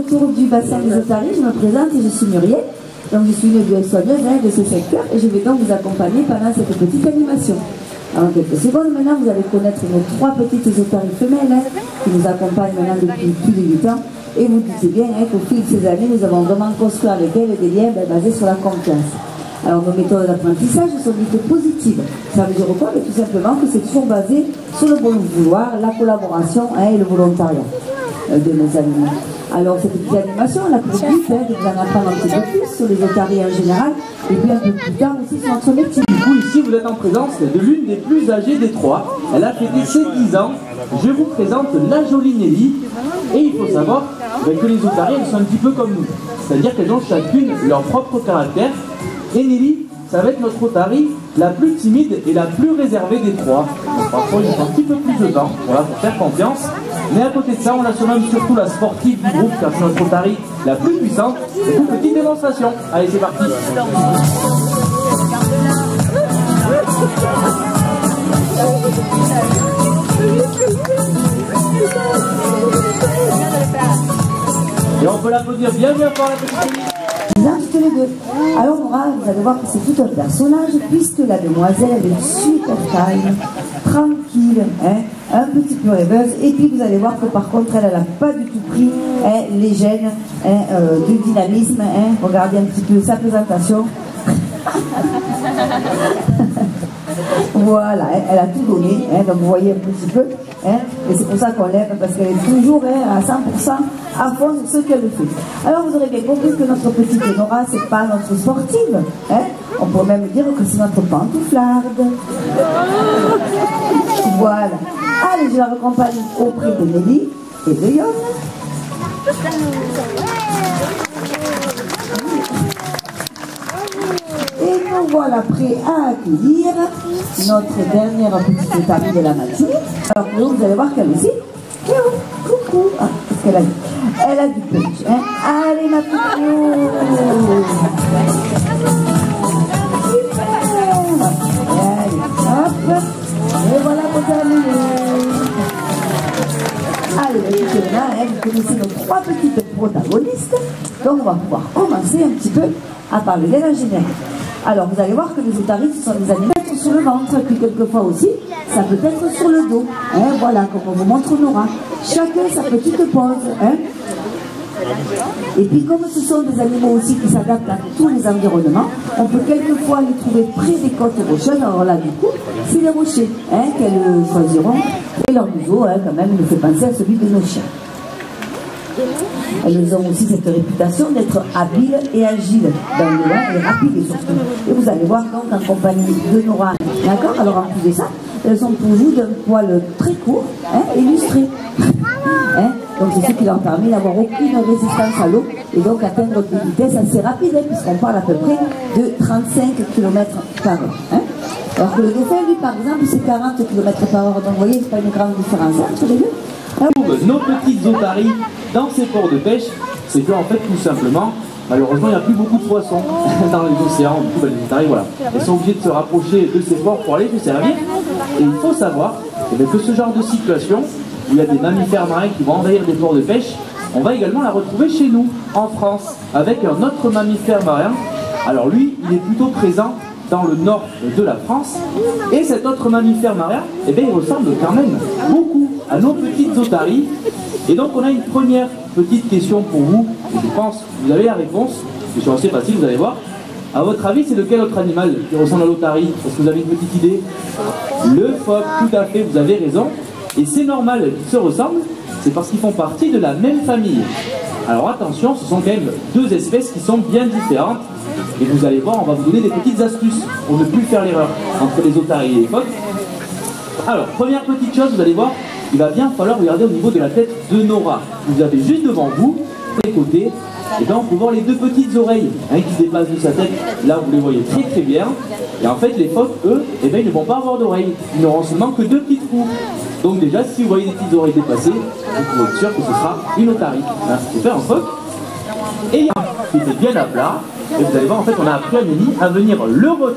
Autour du bassin des otaries, je me présente, je suis Muriel, donc je suis une soigneuse de ce secteur et je vais donc vous accompagner pendant cette petite animation. En quelques secondes, maintenant, vous allez connaître nos 3 petites otaries femelles qui nous accompagnent maintenant depuis plus de 8 ans. Et vous dites bien qu'au fil de ces années, nous avons vraiment construit avec elles des liens basés sur la confiance. Alors nos méthodes d'apprentissage sont dites positives. Ça veut dire quoi? Tout simplement que c'est toujours basé sur le bon vouloir, la collaboration et le volontariat de nos animaux. Alors cette petite animation, elle a pour but de vous en apprendre un petit peu plus sur les otaries en général et puis un peu plus tard aussi sur notre métier. Du coup ici vous êtes en présence de l'une des plus âgées des 3. Elle a fêté ses 10 ans. Je vous présente la jolie Nelly. Et il faut savoir que les otaries elles sont un petit peu comme nous. C'est-à-dire qu'elles ont chacune leur propre caractère. Et Nelly, ça va être notre otarie la plus timide et la plus réservée des 3. Donc parfois il faut un petit peu plus de temps, voilà, pour faire confiance. Mais à côté de ça, on a surnomme surtout la sportive du groupe, car c'est notre otarie la plus puissante. Et une petite démonstration. Allez, c'est parti. Et on peut l'applaudir bien fort la petite Nelly. Toutes les deux. Alors Nora, vous allez voir que c'est tout un personnage, puisque la demoiselle, elle est super calme, tranquille, un petit peu rêveuse, et puis vous allez voir que par contre, elle n'a pas du tout pris les gènes du dynamisme. Regardez un petit peu sa présentation. Voilà, elle a tout donné, donc vous voyez un petit peu, et c'est pour ça qu'on l'aime, parce qu'elle est toujours à 100% à fond sur ce qu'elle fait. Alors vous aurez bien compris que notre petite Nora, c'est pas notre sportive, on pourrait même dire que c'est notre pantouflarde. Voilà, allez, je la raccompagne auprès de Nelly et de Yon. Et nous voilà prêts à accueillir notre dernière petite otarie de la matinée. Alors pour vous allez voir qu'elle aussi, coucou, qu'est-ce qu'elle a dit? Elle a du punch, Allez ma petite super. Allez, hop, et voilà pour terminer. Allez, là, vous connaissez nos 3 petites protagonistes, donc on va pouvoir commencer un petit peu à parler d'elle en général. Alors vous allez voir que les otaries, ce sont des animaux sur le ventre, puis quelquefois aussi, ça peut être sur le dos. Voilà, comme on vous montre Nora. Chacun sa petite pose. Et puis comme ce sont des animaux aussi qui s'adaptent à tous les environnements, on peut quelquefois les trouver près des côtes rocheuses. Alors là, du coup, c'est les rochers qu'elles choisiront. Et leur museau, quand même, nous fait penser à celui de nos chiens. Elles ont aussi cette réputation d'être habiles et agiles dans le loin et rapides surtout. Et vous allez voir donc en compagnie de Nora. D'accord? Alors en plus de ça, elles sont pour vous d'un poil très court, illustré. Donc c'est ce qui leur permet d'avoir aucune résistance à l'eau et donc atteindre des vitesses assez rapides, puisqu'on parle à peu près de 35 km par heure. Alors que le dauphin, lui, par exemple, c'est 40 km par heure. Donc vous voyez, il n'y a pas une grande différence entre les deux. Nos petites otaries dans ces ports de pêche, c'est que en fait tout simplement, malheureusement il n'y a plus beaucoup de poissons dans les océans. Du coup les otaries, voilà, elles sont obligées de se rapprocher de ces ports pour aller se servir. Et il faut savoir que ce genre de situation où il y a des mammifères marins qui vont envahir des ports de pêche, on va également la retrouver chez nous en France avec un autre mammifère marin. Alors lui, il est plutôt présent dans le nord de la France, et cet autre mammifère marin, il ressemble quand même beaucoup à nos petites otaries. Et donc on a une première petite question pour vous, et je pense que vous avez la réponse, question assez facile, vous allez voir. À votre avis, c'est lequel autre animal qui ressemble à l'otarie? Est-ce que vous avez une petite idée? Le phoque, tout à fait, vous avez raison. Et c'est normal qu'ils se ressemblent, c'est parce qu'ils font partie de la même famille. Alors attention, ce sont quand même 2 espèces qui sont bien différentes. Et vous allez voir, on va vous donner des petites astuces pour ne plus faire l'erreur entre les otaries et les phoques. Alors, première petite chose, vous allez voir, il va bien falloir regarder au niveau de la tête de Nora. Vous avez juste devant vous, des côtés, et bien on peut voir les 2 petites oreilles qui dépassent de sa tête. Là, vous les voyez très bien. Et en fait, les phoques, eux, ils ne vont pas avoir d'oreilles. Ils n'auront seulement que 2 petits trous. Donc déjà, si vous voyez des petites oreilles dépassées, vous pouvez être sûr que ce sera une otarie. C'est fait un phoque. Et il y a qui était bien à plat. Et vous allez voir, en fait, on a appris à Nelly à venir le relever,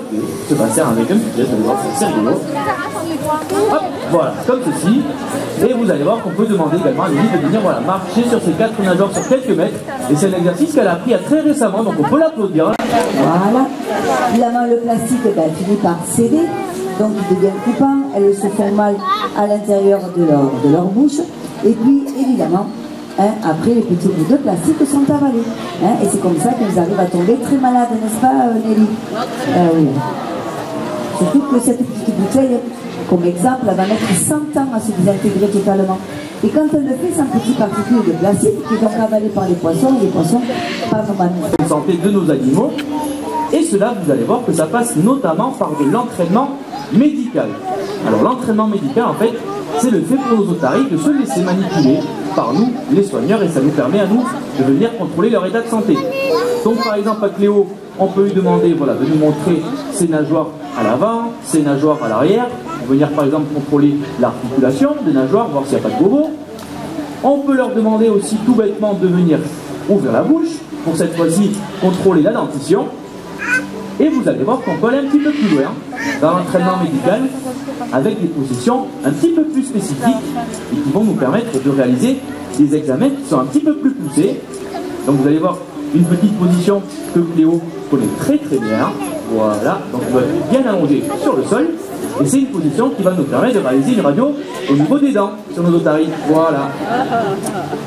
se passer avec un petit geste, vous allez voir, c'est rigolo. Hop, voilà, comme ceci. Et vous allez voir qu'on peut demander également à Nelly de venir voilà, marcher sur ces 4 nageoires sur quelques mètres. Et c'est un exercice qu'elle a appris très récemment, donc on peut l'applaudir. Voilà. Évidemment, le plastique finit par céder, donc il devient coupant, elles se font mal à l'intérieur de leur bouche. Et puis, évidemment, après, les petits bouts de plastique sont avalés. Et c'est comme ça qu'elles arrivent à tomber très malades, n'est-ce pas, Nelly? Oui. Surtout que cette petite bouteille, comme exemple, elle va mettre 100 ans à se désintégrer totalement. Et quand elle le fait, c'est un petit particule de plastique qui est donc avalé par les poissons, et les poissons par nos mammifères. La santé de nos animaux. Et cela, vous allez voir que ça passe notamment par de l'entraînement médical. Alors l'entraînement médical, en fait, c'est le fait pour nos otaries de se laisser manipuler par nous, les soigneurs, et ça nous permet à nous de venir contrôler leur état de santé. Donc par exemple à Cléo, on peut lui demander voilà, de nous montrer ses nageoires à l'avant, ses nageoires à l'arrière, venir par exemple contrôler l'articulation des nageoires, voir s'il n'y a pas de bobo. On peut leur demander aussi tout bêtement de venir ouvrir la bouche, pour cette fois-ci contrôler la dentition. Et vous allez voir qu'on peut aller un petit peu plus loin dans l'entraînement médical avec des positions un petit peu plus spécifiques et qui vont nous permettre de réaliser des examens qui sont un petit peu plus poussés. Donc vous allez voir une petite position que Cléo connaît très très bien. Voilà, donc on va être bien allongé sur le sol. Et c'est une position qui va nous permettre de réaliser une radio au niveau des dents sur nos otaries. Voilà.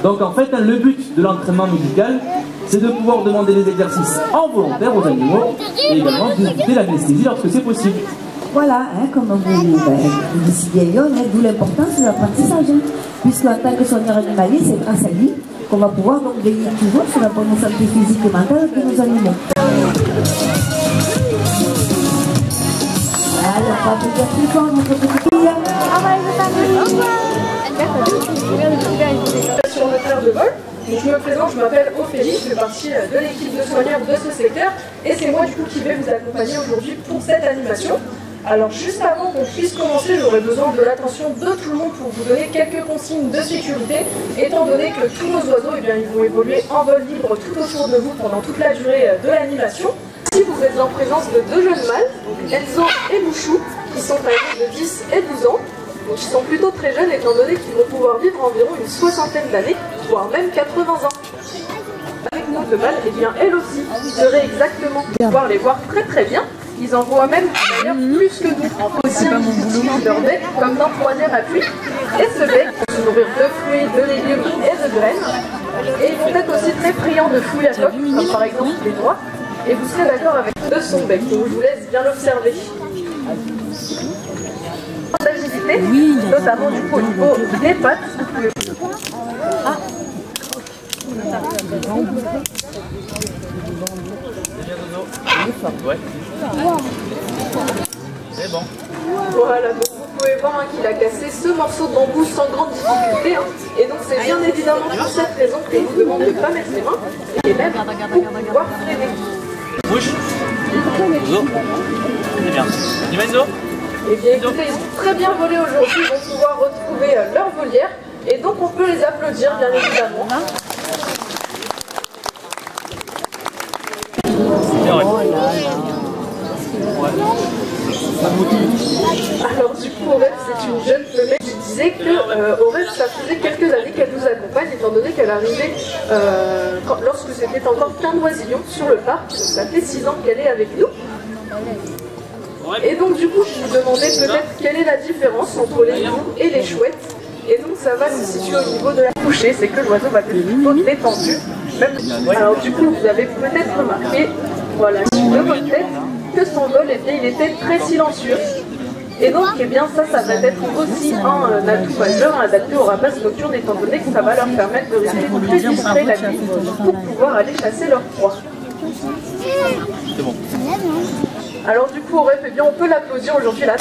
Donc en fait, le but de l'entraînement médical, c'est de pouvoir demander des exercices involontaires aux animaux et également d'éviter l'anesthésie lorsque c'est possible. Voilà, comme vous dites si bien Lyon, d'où l'importance de l'apprentissage. Puisque en tant que soigneur animalier, c'est grâce à lui qu'on va pouvoir donc veiller toujours sur la bonne santé physique et mentale de nos animaux. Alors, on va vous dire plus fort, notre petite fille. Sur le terrain de vol. Donc, je me présente, je m'appelle Ophélie, je fais partie de l'équipe de soigneurs de ce secteur et c'est moi du coup qui vais vous accompagner aujourd'hui pour cette animation. Alors juste avant qu'on puisse commencer, j'aurais besoin de l'attention de tout le monde pour vous donner quelques consignes de sécurité, étant donné que tous nos oiseaux ils vont évoluer en vol libre tout autour de vous pendant toute la durée de l'animation. Ici vous êtes en présence de 2 jeunes mâles, Enzo et Mouchou, qui sont âgés de 10 et 12 ans. Donc ils sont plutôt très jeunes étant donné qu'ils vont pouvoir vivre environ une 60aine d'années, voire même 80 ans. Avec nous de mâles, et bien elles aussi seraient exactement pouvoir les voir très très bien. Ils en voient même d'ailleurs plus que nous. Aussi, ils utilisent leur bec comme d'un troisième appui. Et ce bec pour se nourrir de fruits, de légumes et de graines. Et ils vont être aussi très friands de fouilles à coque, comme par exemple les noix. Et vous serez d'accord avec de son bec, donc je vous laisse bien l'observer. D'agilité, notamment du coup au niveau des pattes. Ouais. C'est bon. Voilà, donc vous pouvez voir qu'il a cassé ce morceau de bambou sans grande difficulté. Et donc c'est bien évidemment pour cette raison que je vous demande de ne pas mettre les mains et même pour pouvoir freiner. Bouge. Enzo. Très bien. Tu vas Enzo? Et bien écoutez, ils ont très bien volé aujourd'hui, ils vont pouvoir retrouver leur volière. Et donc on peut les applaudir bien évidemment. Alors du coup Aurel c'est une jeune femelle qui disait que Aurel ça faisait quelques années qu'elle nous accompagne étant donné qu'elle arrivait lorsque c'était encore qu'un oisillon sur le parc, donc ça fait 6 ans qu'elle est avec nous. Et donc du coup je vous demandais peut-être quelle est la différence entre les gnous et les chouettes. Et donc ça va se situer au niveau de la couchée, c'est que l'oiseau va être plutôt détendu. Alors du coup vous avez peut-être remarqué, voilà, sur de votre tête, que son vol il était très silencieux. Et donc eh bien ça va être aussi un atout majeur adapté aux rapaces nocturnes étant donné que ça va leur permettre de rester très discret la nuit pour pouvoir aller chasser leur proie. C'est bon. Alors du coup Aurel, eh bien on peut l'applaudir aujourd'hui là.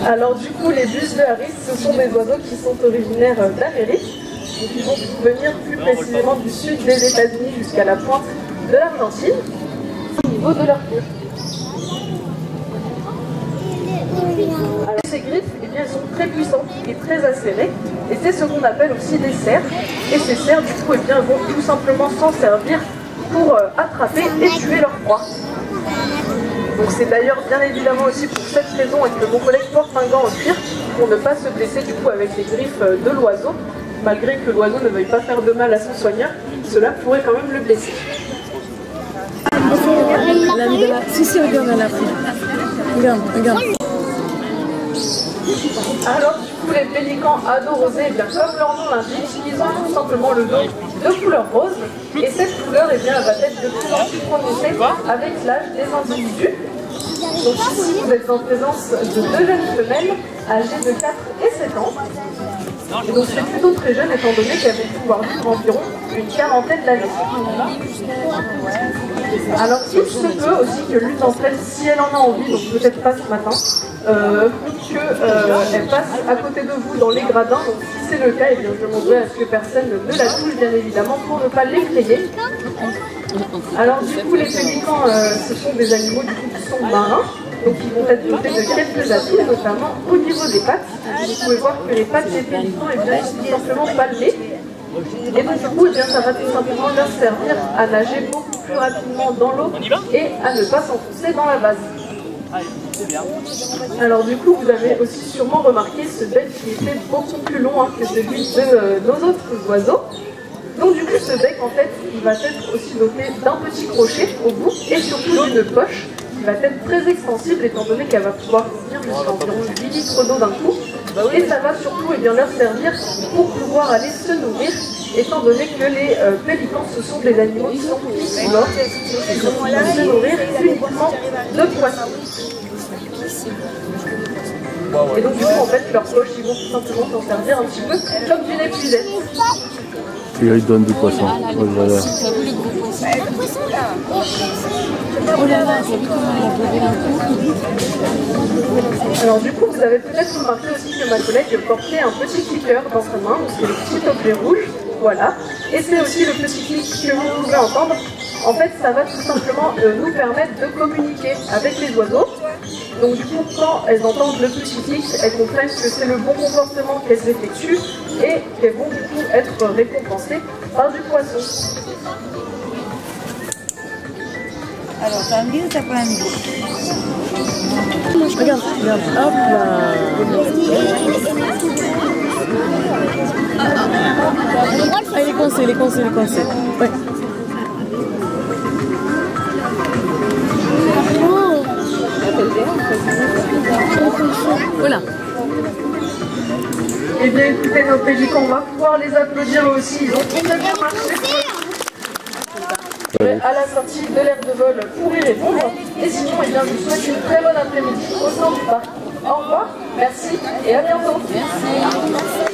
Alors du coup les bus de Harris, ce sont des oiseaux qui sont originaires d'Amérique. Ils vont venir plus précisément du sud des États-Unis jusqu'à la pointe de l'Argentine, au niveau de leur queue. Alors ces griffes, eh bien, bien, elles sont très puissantes et très acérées. Et c'est ce qu'on appelle aussi des cerfs. Et ces cerfs, du coup, eh bien, vont tout simplement s'en servir pour attraper et tuer leur proie. Donc c'est d'ailleurs bien évidemment aussi pour cette raison que mon collègue porte un gant en cuir pour ne pas se blesser du coup avec les griffes de l'oiseau. Malgré que l'oiseau ne veuille pas faire de mal à son soigneur, cela pourrait quand même le blesser. Si, regarde, elle a pris. Regarde. Alors du coup les pélicans adorosés, eh bien, comme leur nom l'indique, ils ont tout simplement le dos de couleur rose. Et cette couleur eh bien, va être de plus en plus prononcée avec l'âge des individus. Donc ici vous êtes en présence de deux jeunes femelles âgées de 4 et 7 ans. Et donc c'est plutôt très jeune étant donné qu'elles vont pouvoir vivre environ une quarantaine d'années. Alors il se peut aussi que l'une d'entre elles, si elle en a envie, donc peut-être pas ce matin, qu'elle passe à côté de vous dans les gradins. Donc si c'est le cas, eh bien, je demanderai à ce que personne ne la touche bien évidemment pour ne pas l'effrayer. Alors du coup les pélicans, ce sont des animaux du coup, qui sont marins. Donc ils vont être dotés de quelques atouts, notamment au niveau des pattes. Vous pouvez voir que les pattes des pélicans eh bien, sont tout simplement palmées. Et donc du coup, eh bien, ça va tout simplement leur servir à nager beaucoup plus rapidement dans l'eau et à ne pas s'enfoncer dans la vase. Alors du coup, vous avez aussi sûrement remarqué ce bec qui était beaucoup plus long que celui de nos autres oiseaux. Donc du coup, ce bec, en fait, il va être aussi doté d'un petit crochet au bout et surtout d'une poche qui va être très extensible étant donné qu'elle va pouvoir contenir jusqu'à environ 8 litres d'eau d'un coup. Et ça va surtout eh bien, leur servir pour pouvoir aller se nourrir, étant donné que les pélicans, ce sont des animaux qui sont piscivores, ils vont se nourrir uniquement de poissons. Et donc du coup, en fait, leurs poches, ils vont tout simplement s'en servir un petit peu comme d'une épuisette. Et là, ils donnent du poisson. Oh, voilà. Alors du coup, vous avez peut-être remarqué aussi que ma collègue portait un petit cliqueur dans sa main, donc c'est le petit objet rouge, voilà. Et c'est aussi le petit clic que vous pouvez entendre. En fait, ça va tout simplement nous permettre de communiquer avec les oiseaux. Donc du coup, quand elles entendent le petit clic, elles comprennent que c'est le bon comportement qu'elles effectuent et qu'elles vont du coup être récompensées par du poisson. Alors, t'as envie ou t'as pas envie? Regarde, hop là. Ah, il est coincé. Ouais. Voilà. Eh bien écoutez, nos pélicans, on va pouvoir les applaudir aussi, ils ont très bien marché. À la sortie de l'aire de vol pour y répondre. Et sinon, eh bien, je vous souhaite une très bonne après-midi au sein du parc. Au revoir, merci et à bientôt. Merci.